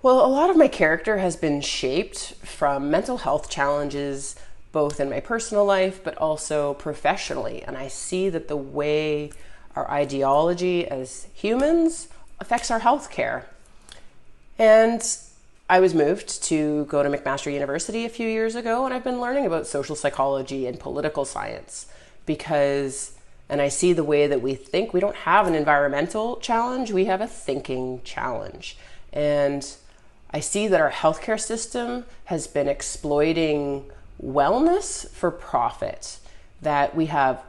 Well, a lot of my character has been shaped from mental health challenges, both in my personal life, but also professionally. And I see that the way our ideology as humans affects our health care. And I was moved to go to McMaster University a few years ago, and I've been learning about social psychology and political science and I see the way that we think. We don't have an environmental challenge, we have a thinking challenge. And I see that our healthcare system has been exploiting wellness for profit, that we have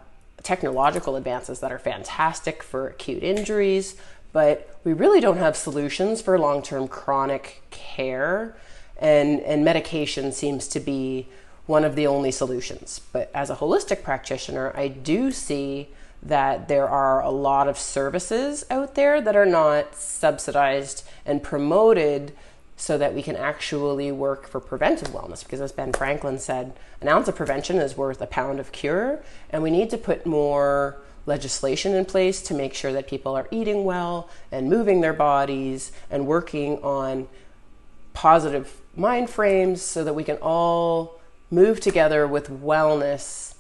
technological advances that are fantastic for acute injuries, but we really don't have solutions for long-term chronic care, and medication seems to be one of the only solutions. But as a holistic practitioner, I do see that there are a lot of services out there that are not subsidized and promoted so that we can actually work for preventive wellness. Because as Ben Franklin said, an ounce of prevention is worth a pound of cure, and we need to put more legislation in place to make sure that people are eating well and moving their bodies and working on positive mind frames so that we can all move together with wellness.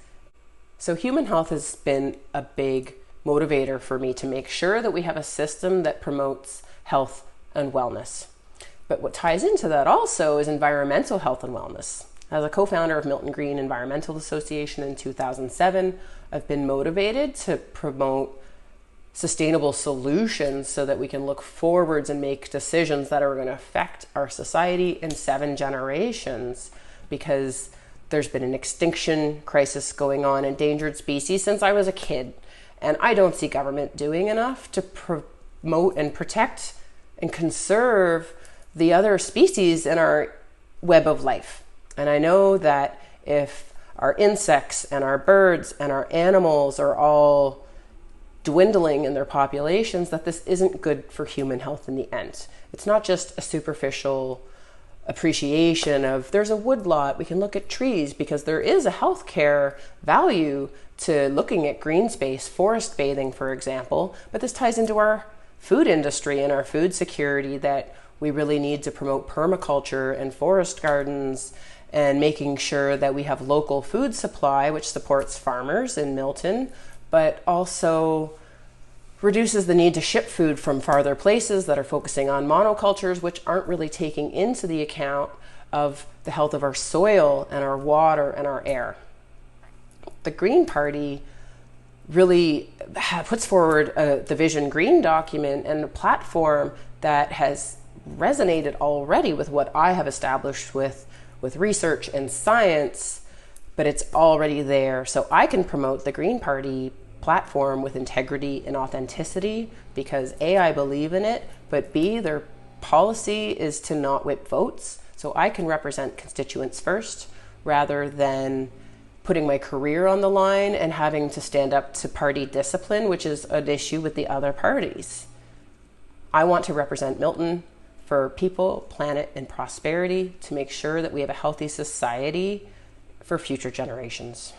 So human health has been a big motivator for me to make sure that we have a system that promotes health and wellness. But what ties into that also is environmental health and wellness. As a co-founder of Milton Green Environmental Association in 2007, I've been motivated to promote sustainable solutions so that we can look forwards and make decisions that are going to affect our society in 7 generations, because there's been an extinction crisis going on, endangered species, since I was a kid. And I don't see government doing enough to promote and protect and conserve the other species in our web of life. And I know that if our insects and our birds and our animals are all dwindling in their populations, that this isn't good for human health in the end. It's not just a superficial appreciation of there's a woodlot, we can look at trees, because there is a healthcare value to looking at green space, forest bathing, for example. But this ties into our food industry and our food security, that we really need to promote permaculture and forest gardens and making sure that we have local food supply, which supports farmers in Milton, but also reduces the need to ship food from farther places that are focusing on monocultures, which aren't really taking into the account of the health of our soil and our water and our air. The Green Party really puts forward the Vision Green document and a platform that has resonated already with what I have established with research and science, but it's already there. So I can promote the Green Party platform with integrity and authenticity, because A, I believe in it, but B, their policy is to not whip votes. So I can represent constituents first, rather than putting my career on the line and having to stand up to party discipline, which is an issue with the other parties. I want to represent Milton for people, planet, and prosperity, to make sure that we have a healthy society for future generations.